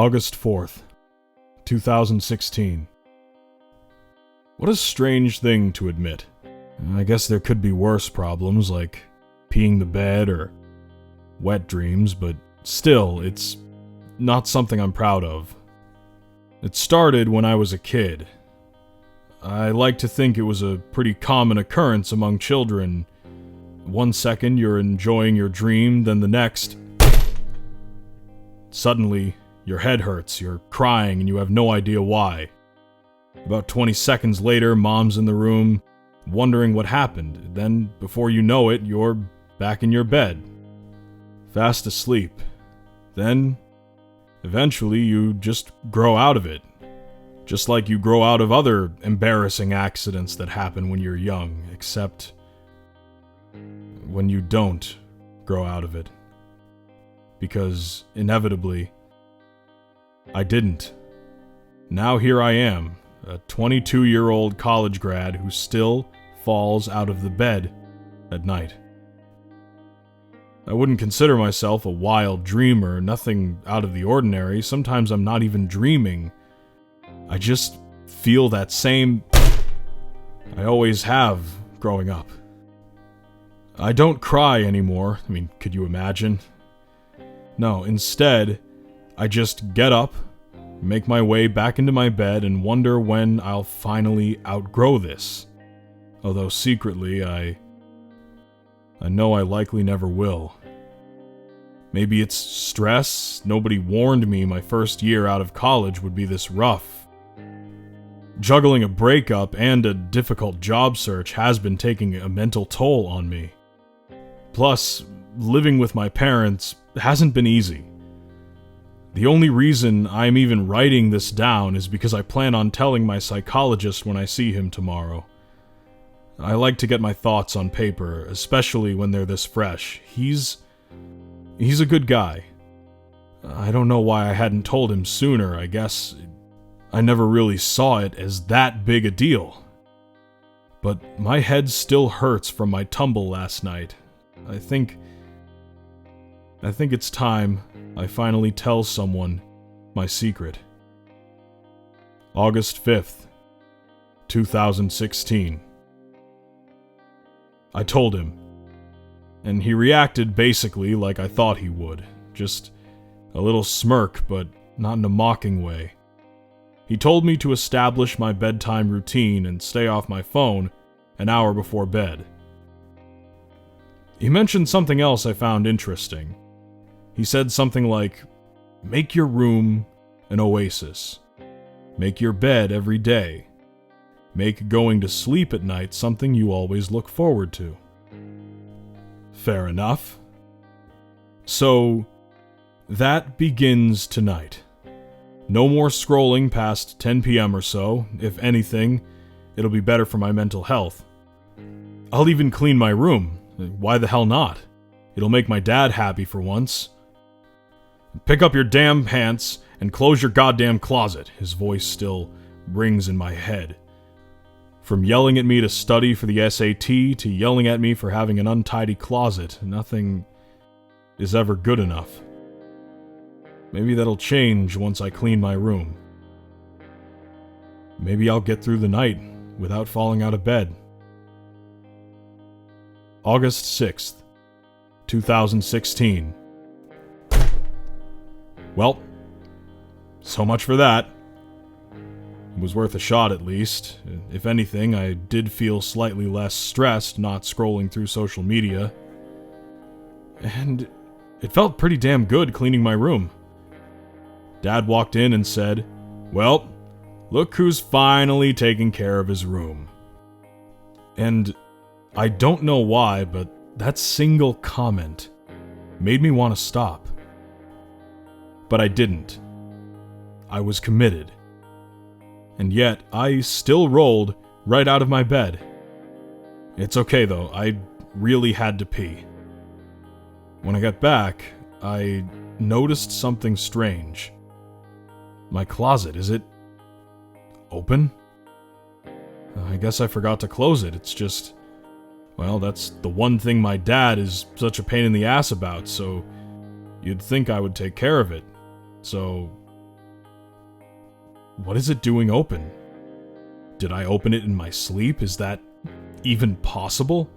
August 4th, 2016. What a strange thing to admit. I guess there could be worse problems like peeing the bed or wet dreams, but still, it's not something I'm proud of. It started when I was a kid. I like to think it was a pretty common occurrence among children. One second you're enjoying your dream, then the next, suddenly your head hurts, you're crying, and you have no idea why. About 20 seconds later, mom's in the room, wondering what happened. Then, before you know it, you're back in your bed, fast asleep. Then, eventually, you just grow out of it. Just like you grow out of other embarrassing accidents that happen when you're young, except when you don't grow out of it. Because, inevitably, I didn't. Now here I am, a 22-year-old college grad who still falls out of the bed at night. I wouldn't consider myself a wild dreamer, nothing out of the ordinary. Sometimes I'm not even dreaming. I just feel that same I always have growing up. I don't cry anymore. I mean, could you imagine? No, instead, I just get up, make my way back into my bed, and wonder when I'll finally outgrow this. Although secretly, I know I likely never will. Maybe it's stress. Nobody warned me my first year out of college would be this rough. Juggling a breakup and a difficult job search has been taking a mental toll on me. Plus, living with my parents hasn't been easy. The only reason I'm even writing this down is because I plan on telling my psychologist when I see him tomorrow. I like to get my thoughts on paper, especially when they're this fresh. He's a good guy. I don't know why I hadn't told him sooner. I guess I never really saw it as that big a deal. But my head still hurts from my tumble last night. I think it's time I finally tell someone my secret. August 5th, 2016. I told him, and he reacted basically like I thought he would. Just a little smirk, but not in a mocking way. He told me to establish my bedtime routine and stay off my phone an hour before bed. He mentioned something else I found interesting. He said something like, make your room an oasis. Make your bed every day. Make going to sleep at night something you always look forward to. Fair enough. So, that begins tonight. No more scrolling past 10 p.m. or so. If anything, it'll be better for my mental health. I'll even clean my room. Why the hell not? It'll make my dad happy for once. Pick up your damn pants and close your goddamn closet. His voice still rings in my head. From yelling at me to study for the SAT to yelling at me for having an untidy closet, nothing is ever good enough. Maybe that'll change once I clean my room. Maybe I'll get through the night without falling out of bed. August 6th, 2016. Well, so much for that. It was worth a shot at least. If anything, I did feel slightly less stressed not scrolling through social media. And it felt pretty damn good cleaning my room. Dad walked in and said, "Well, look who's finally taking care of his room." And I don't know why, but that single comment made me want to stop. But I didn't. I was committed. And yet, I still rolled right out of my bed. It's okay though, I really had to pee. When I got back, I noticed something strange. My closet, is it open? I guess I forgot to close it. It's just, well, that's the one thing my dad is such a pain in the ass about, so you'd think I would take care of it. So What is it doing open? Did I open it in my sleep? Is that even possible?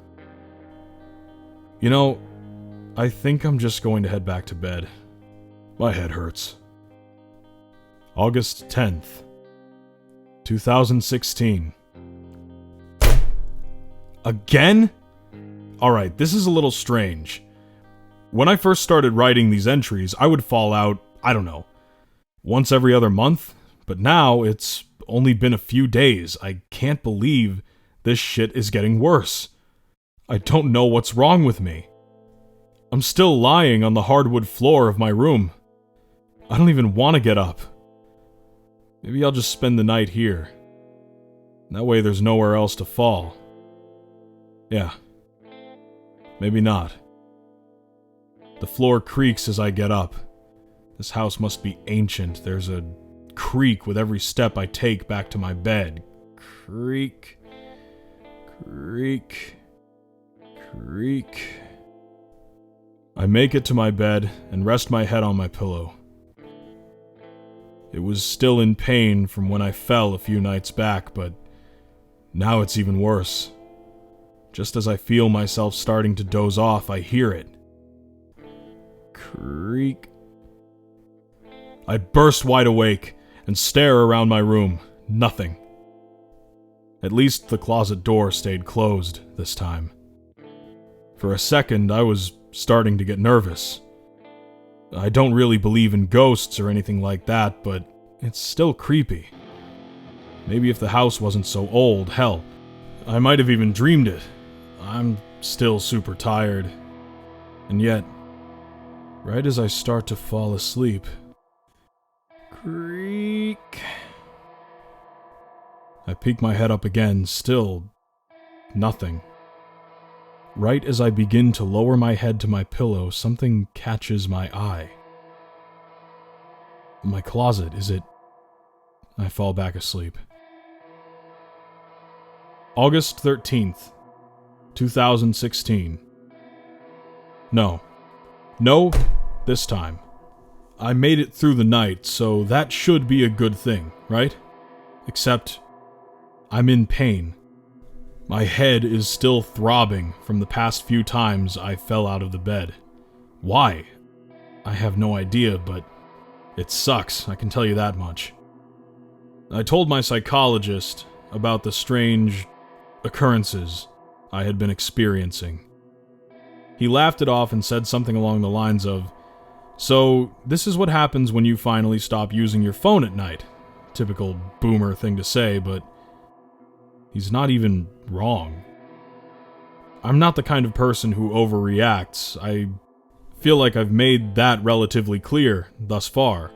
You know, I think I'm just going to head back to bed. My head hurts. August 10th, 2016. Again? Alright, this is a little strange. When I first started writing these entries, I would fall out, I don't know, once every other month, but now it's only been a few days. I can't believe this shit is getting worse. I don't know what's wrong with me. I'm still lying on the hardwood floor of my room. I don't even want to get up. Maybe I'll just spend the night here. That way there's nowhere else to fall. Yeah. Maybe not. The floor creaks as I get up. This house must be ancient. There's a creak with every step I take back to my bed. Creak. Creak. Creak. I make it to my bed and rest my head on my pillow. It was still in pain from when I fell a few nights back, but now it's even worse. Just as I feel myself starting to doze off, I hear it. Creak. I burst wide awake and stare around my room. Nothing. At least the closet door stayed closed this time. For a second, I was starting to get nervous. I don't really believe in ghosts or anything like that, but it's still creepy. Maybe if the house wasn't so old, hell, I might have even dreamed it. I'm still super tired. And yet, right as I start to fall asleep, creak. I peek my head up again, still nothing. Right as I begin to lower my head to my pillow, something catches my eye. My closet, is it? I fall back asleep. August 13th, 2016. No, this time. I made it through the night, so that should be a good thing, right? Except, I'm in pain. My head is still throbbing from the past few times I fell out of the bed. Why? I have no idea, but it sucks, I can tell you that much. I told my psychologist about the strange occurrences I had been experiencing. He laughed it off and said something along the lines of, "So, this is what happens when you finally stop using your phone at night." Typical boomer thing to say, but he's not even wrong. I'm not the kind of person who overreacts. I feel like I've made that relatively clear thus far,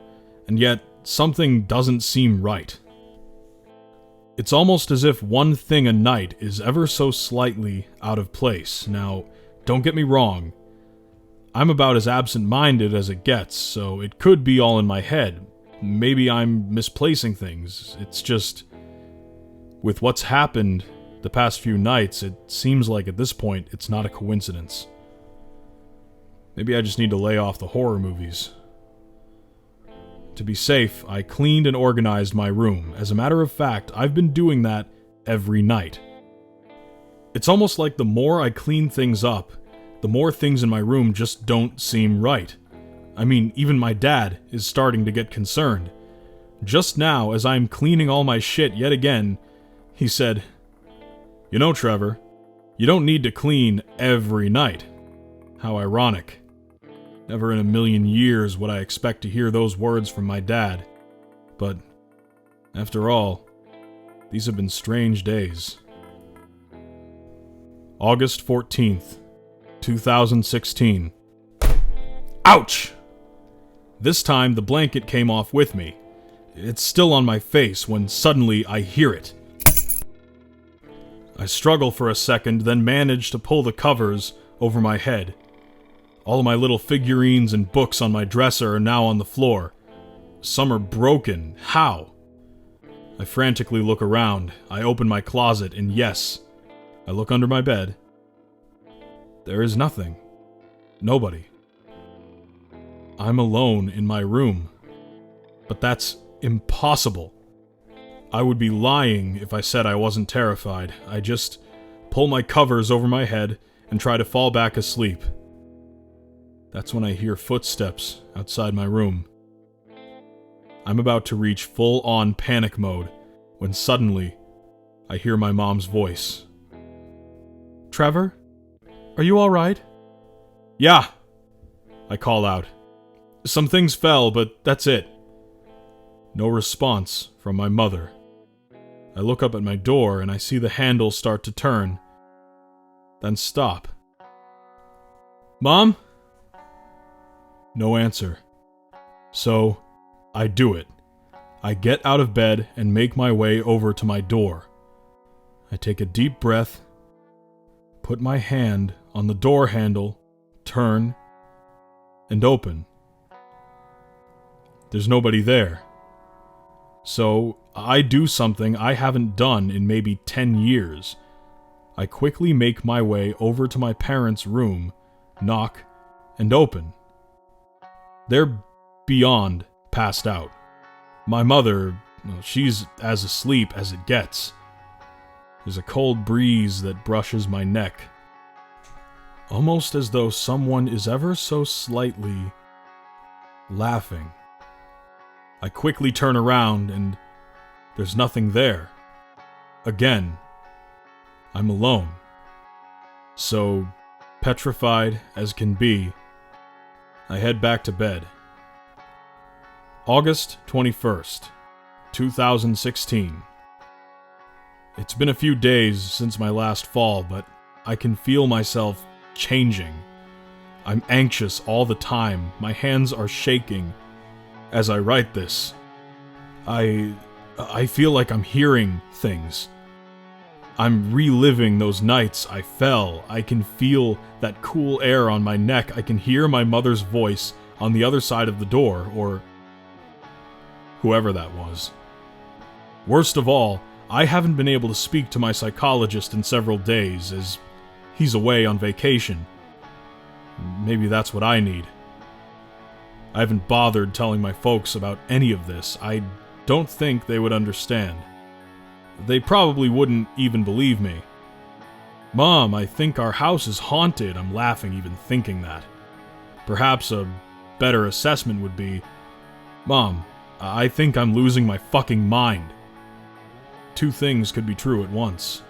and yet something doesn't seem right. It's almost as if one thing a night is ever so slightly out of place. Now, don't get me wrong. I'm about as absent-minded as it gets, so it could be all in my head. Maybe I'm misplacing things. It's just, with what's happened the past few nights, it seems like at this point it's not a coincidence. Maybe I just need to lay off the horror movies. To be safe, I cleaned and organized my room. As a matter of fact, I've been doing that every night. It's almost like the more I clean things up, the more things in my room just don't seem right. I mean, even my dad is starting to get concerned. Just now, as I'm cleaning all my shit yet again, he said, "You know, Trevor, you don't need to clean every night." How ironic. Never in a million years would I expect to hear those words from my dad. But, after all, these have been strange days. August 14th, 2016. Ouch! This time, the blanket came off with me. It's still on my face when suddenly I hear it. I struggle for a second, then manage to pull the covers over my head. All of my little figurines and books on my dresser are now on the floor. Some are broken. How? I frantically look around. I open my closet, and yes, I look under my bed. There is nothing. Nobody. I'm alone in my room. But that's impossible. I would be lying if I said I wasn't terrified. I just pull my covers over my head and try to fall back asleep. That's when I hear footsteps outside my room. I'm about to reach full-on panic mode when suddenly I hear my mom's voice. "Trevor? Are you alright?" "Yeah," I call out. "Some things fell, but that's it." No response from my mother. I look up at my door and I see the handle start to turn, then stop. "Mom?" No answer. So, I do it. I get out of bed and make my way over to my door. I take a deep breath, put my hand on the door handle, turn, and open. There's nobody there. So, I do something I haven't done in maybe 10 years. I quickly make my way over to my parents' room, knock, and open. They're beyond passed out. My mother, she's as asleep as it gets. There's a cold breeze that brushes my neck, almost as though someone is ever so slightly laughing. I quickly turn around and there's nothing there. Again, I'm alone. So, petrified as can be, I head back to bed. August 21st, 2016. It's been a few days since my last fall, but I can feel myself changing. I'm anxious all the time. My hands are shaking as I write this. I feel like I'm hearing things. I'm reliving those nights I fell. I can feel that cool air on my neck. I can hear my mother's voice on the other side of the door, or whoever that was. Worst of all, I haven't been able to speak to my psychologist in several days, as he's away on vacation. Maybe that's what I need. I haven't bothered telling my folks about any of this. I don't think they would understand. They probably wouldn't even believe me. "Mom, I think our house is haunted." I'm laughing even thinking that. Perhaps a better assessment would be, "Mom, I think I'm losing my fucking mind." Two things could be true at once.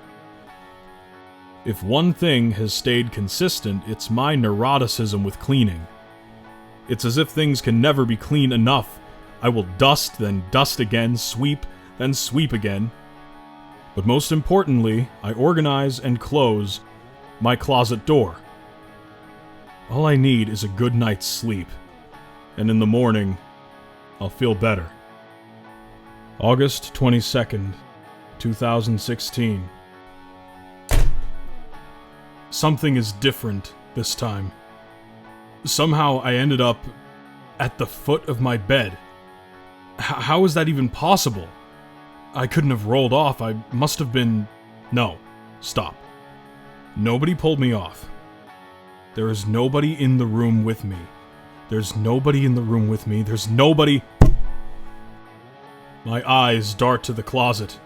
If one thing has stayed consistent, it's my neuroticism with cleaning. It's as if things can never be clean enough. I will dust, then dust again, sweep, then sweep again. But most importantly, I organize and close my closet door. All I need is a good night's sleep, and in the morning, I'll feel better. August 22nd, 2016. Something is different this time. Somehow I ended up at the foot of my bed. How is that even possible? I couldn't have rolled off. I must have been... No. Stop. Nobody pulled me off. There is nobody in the room with me. There's nobody in the room with me. There's nobody... My eyes dart to the closet,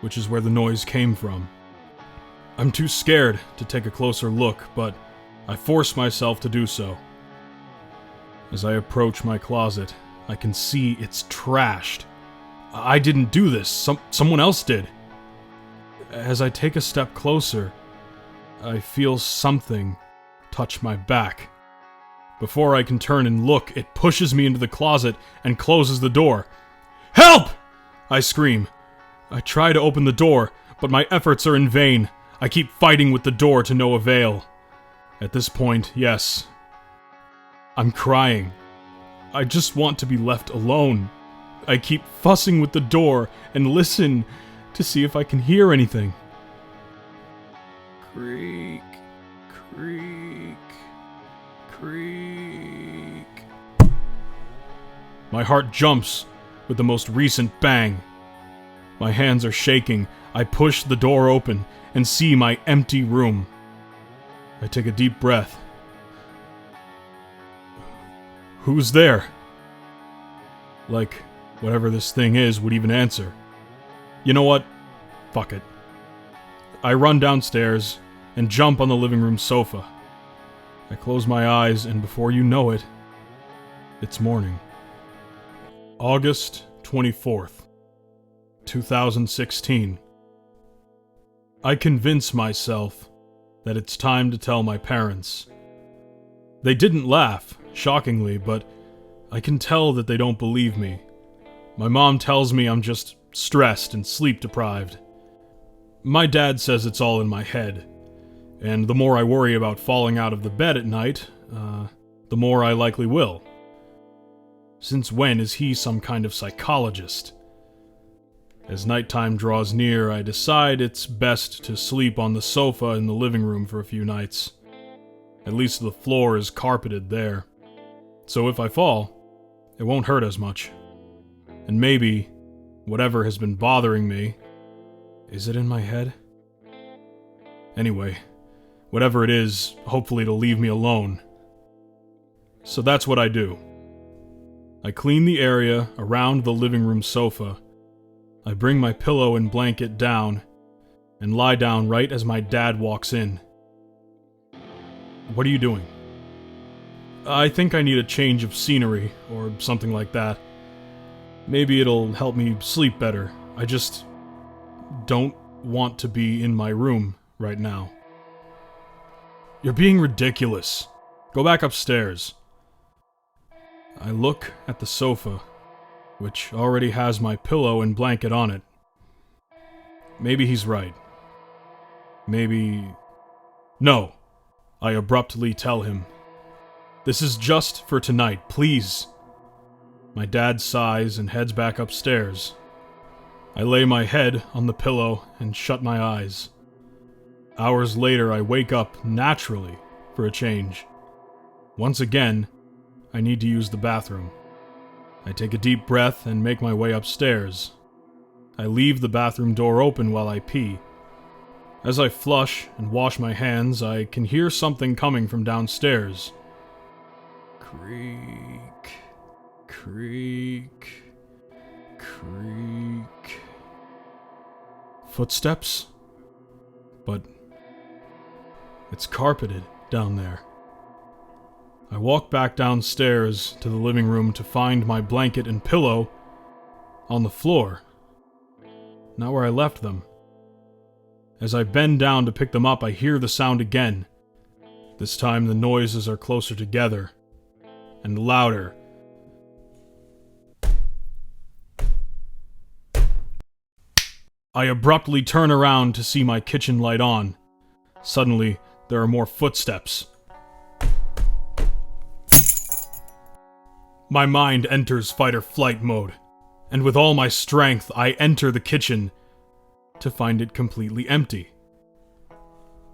which is where the noise came from. I'm too scared to take a closer look, but I force myself to do so. As I approach my closet, I can see it's trashed. I didn't do this. Someone else did. As I take a step closer, I feel something touch my back. Before I can turn and look, it pushes me into the closet and closes the door. "Help!" I scream. I try to open the door, but my efforts are in vain. I keep fighting with the door to no avail. At this point, yes, I'm crying. I just want to be left alone. I keep fussing with the door and listen to see if I can hear anything. Creak, creak, creak. My heart jumps with the most recent bang. My hands are shaking. I push the door open and see my empty room. I take a deep breath. Who's there? Like, whatever this thing is would even answer. You know what? Fuck it. I run downstairs and jump on the living room sofa. I close my eyes, and before you know it, it's morning. August 24th, 2016. I convince myself that it's time to tell my parents. They didn't laugh, shockingly, but I can tell that they don't believe me. My mom tells me I'm just stressed and sleep-deprived. My dad says it's all in my head, and the more I worry about falling out of the bed at night, the more I likely will. Since when is he some kind of psychologist? As nighttime draws near, I decide it's best to sleep on the sofa in the living room for a few nights. At least the floor is carpeted there. So if I fall, it won't hurt as much. And maybe, whatever has been bothering me, is it in my head? Anyway, whatever it is, hopefully it'll leave me alone. So that's what I do. I clean the area around the living room sofa. I bring my pillow and blanket down, and lie down right as my dad walks in. What are you doing? I think I need a change of scenery, or something like that. Maybe it'll help me sleep better. I just don't want to be in my room right now. You're being ridiculous. Go back upstairs. I look at the sofa, which already has my pillow and blanket on it. Maybe he's right. Maybe... No, I abruptly tell him. This is just for tonight, please. My dad sighs and heads back upstairs. I lay my head on the pillow and shut my eyes. Hours later, I wake up naturally for a change. Once again, I need to use the bathroom. I take a deep breath and make my way upstairs. I leave the bathroom door open while I pee. As I flush and wash my hands, I can hear something coming from downstairs. Creak, creak, creak. Footsteps? But it's carpeted down there. I walk back downstairs to the living room to find my blanket and pillow on the floor, not where I left them. As I bend down to pick them up, I hear the sound again. This time the noises are closer together and louder. I abruptly turn around to see my kitchen light on. Suddenly, there are more footsteps. My mind enters fight-or-flight mode, and with all my strength, I enter the kitchen to find it completely empty.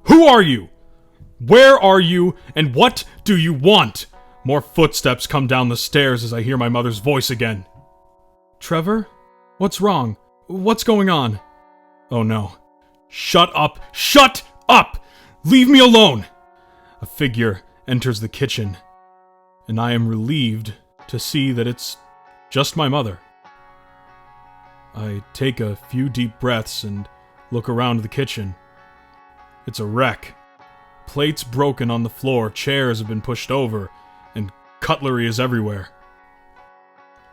Who are you? Where are you, and what do you want? More footsteps come down the stairs as I hear my mother's voice again. Trevor? What's wrong? What's going on? Oh no. Shut up! Shut up! Leave me alone! A figure enters the kitchen, and I am relieved to see that it's just my mother. I take a few deep breaths and look around the kitchen. It's a wreck. Plates broken on the floor, chairs have been pushed over, and cutlery is everywhere.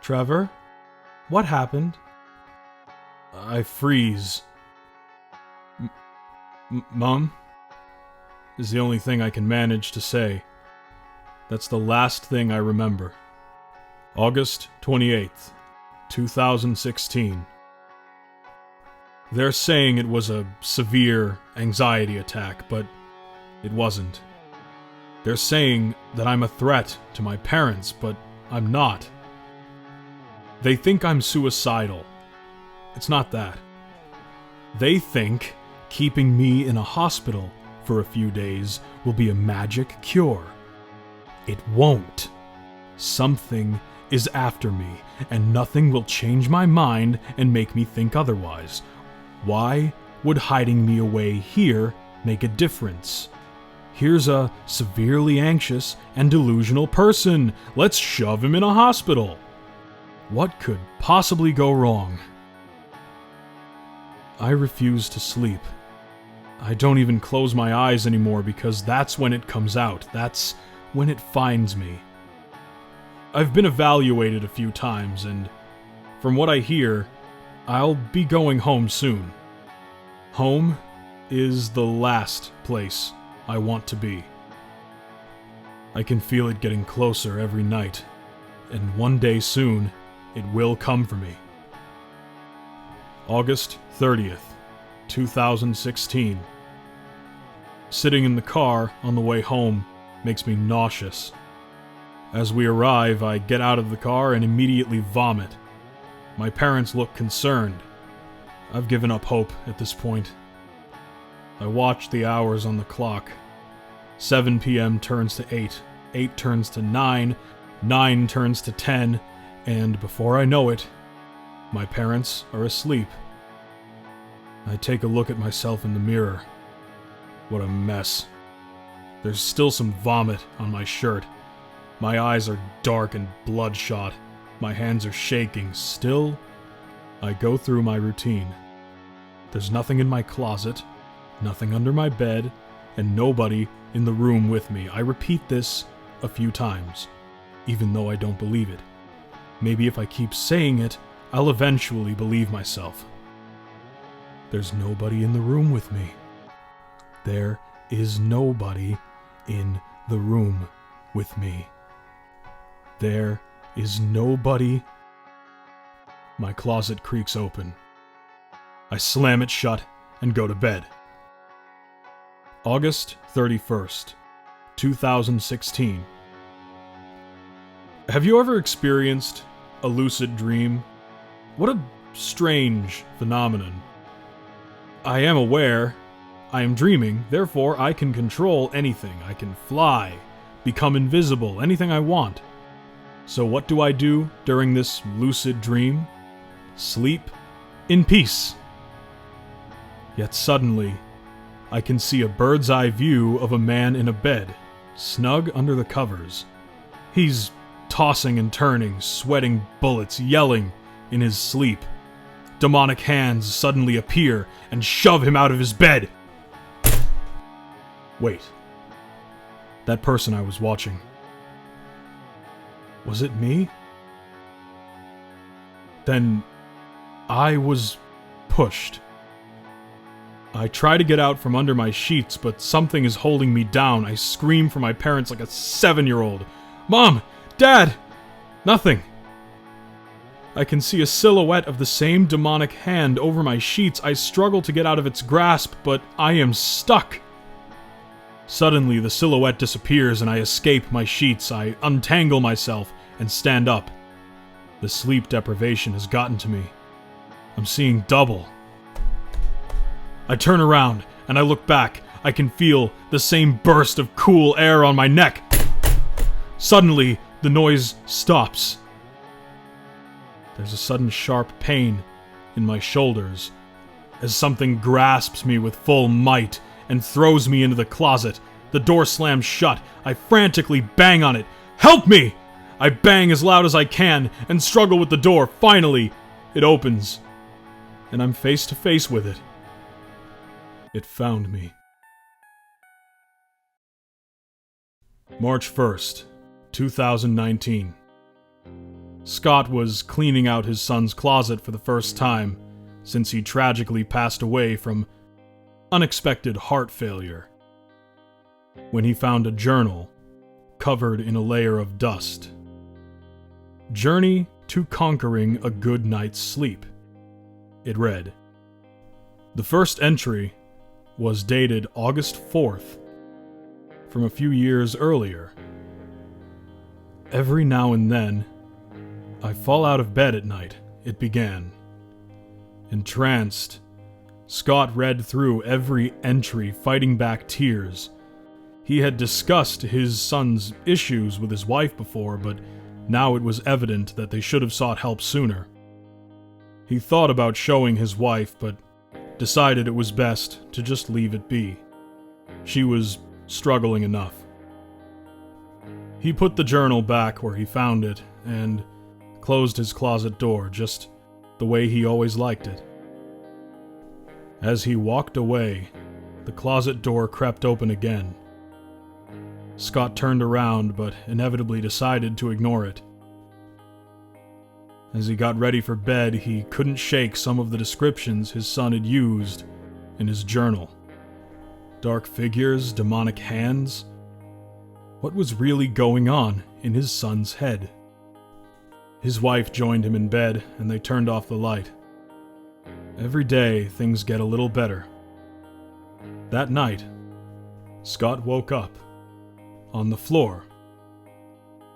Trevor? What happened? I freeze. Mom? Is the only thing I can manage to say. That's the last thing I remember. August 28th, 2016. They're saying it was a severe anxiety attack, but it wasn't. They're saying that I'm a threat to my parents, but I'm not. They think I'm suicidal. It's not that. They think keeping me in a hospital for a few days will be a magic cure. It won't. Something is after me, and nothing will change my mind and make me think otherwise. Why would hiding me away here make a difference? Here's a severely anxious and delusional person. Let's shove him in a hospital. What could possibly go wrong? I refuse to sleep. I don't even close my eyes anymore because that's when it comes out. That's when it finds me. I've been evaluated a few times, and from what I hear, I'll be going home soon. Home is the last place I want to be. I can feel it getting closer every night, and one day soon, it will come for me. August 30th, 2016. Sitting in the car on the way home makes me nauseous. As we arrive, I get out of the car and immediately vomit. My parents look concerned. I've given up hope at this point. I watch the hours on the clock. 7 p.m. turns to 8, 8 turns to 9, 9 turns to 10, and before I know it, my parents are asleep. I take a look at myself in the mirror. What a mess. There's still some vomit on my shirt. My eyes are dark and bloodshot. My hands are shaking. Still, I go through my routine. There's nothing in my closet, nothing under my bed, and nobody in the room with me. I repeat this a few times, even though I don't believe it. Maybe if I keep saying it, I'll eventually believe myself. There's nobody in the room with me. There is nobody in the room with me. There is nobody. My closet creaks open. I slam it shut and go to bed. August 31st, 2016. Have you ever experienced a lucid dream? What a strange phenomenon. I am aware I am dreaming, therefore I can control anything. I can fly, become invisible, anything I want. So what do I do during this lucid dream? Sleep in peace. Yet suddenly, I can see a bird's eye view of a man in a bed, snug under the covers. He's tossing and turning, sweating bullets, yelling in his sleep. Demonic hands suddenly appear and shove him out of his bed. Wait. That person I was watching. Was it me? Then I was pushed. I try to get out from under my sheets, but something is holding me down. I scream for my parents like a 7-year-old. Mom! Dad! Nothing. I can see a silhouette of the same demonic hand over my sheets. I struggle to get out of its grasp, but I am stuck. Suddenly, the silhouette disappears and I escape my sheets. I untangle myself and stand up. The sleep deprivation has gotten to me. I'm seeing double. I turn around and I look back. I can feel the same burst of cool air on my neck. Suddenly, the noise stops. There's a sudden sharp pain in my shoulders as something grasps me with full might and throws me into the closet. The door slams shut. I frantically bang on it. Help me! I bang as loud as I can and struggle with the door. Finally, it opens, and I'm face to face with it. It found me. March 1st, 2019. Scott was cleaning out his son's closet for the first time since he tragically passed away from unexpected heart failure, when he found a journal covered in a layer of dust. Journey to Conquering a Good Night's Sleep. It read. The first entry was dated August 4th, from a few years earlier. Every now and then, I fall out of bed at night, it began. Entranced, Scott read through every entry, fighting back tears. He had discussed his son's issues with his wife before, but now it was evident that they should have sought help sooner. He thought about showing his wife, but decided it was best to just leave it be. She was struggling enough. He put the journal back where he found it, and closed his closet door just the way he always liked it. As he walked away, the closet door crept open again. Scott turned around, but inevitably decided to ignore it. As he got ready for bed, he couldn't shake some of the descriptions his son had used in his journal. Dark figures, demonic hands. What was really going on in his son's head? His wife joined him in bed, and they turned off the light. Every day, things get a little better. That night, Scott woke up on the floor,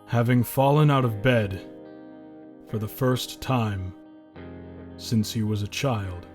having fallen out of bed for the first time since he was a child.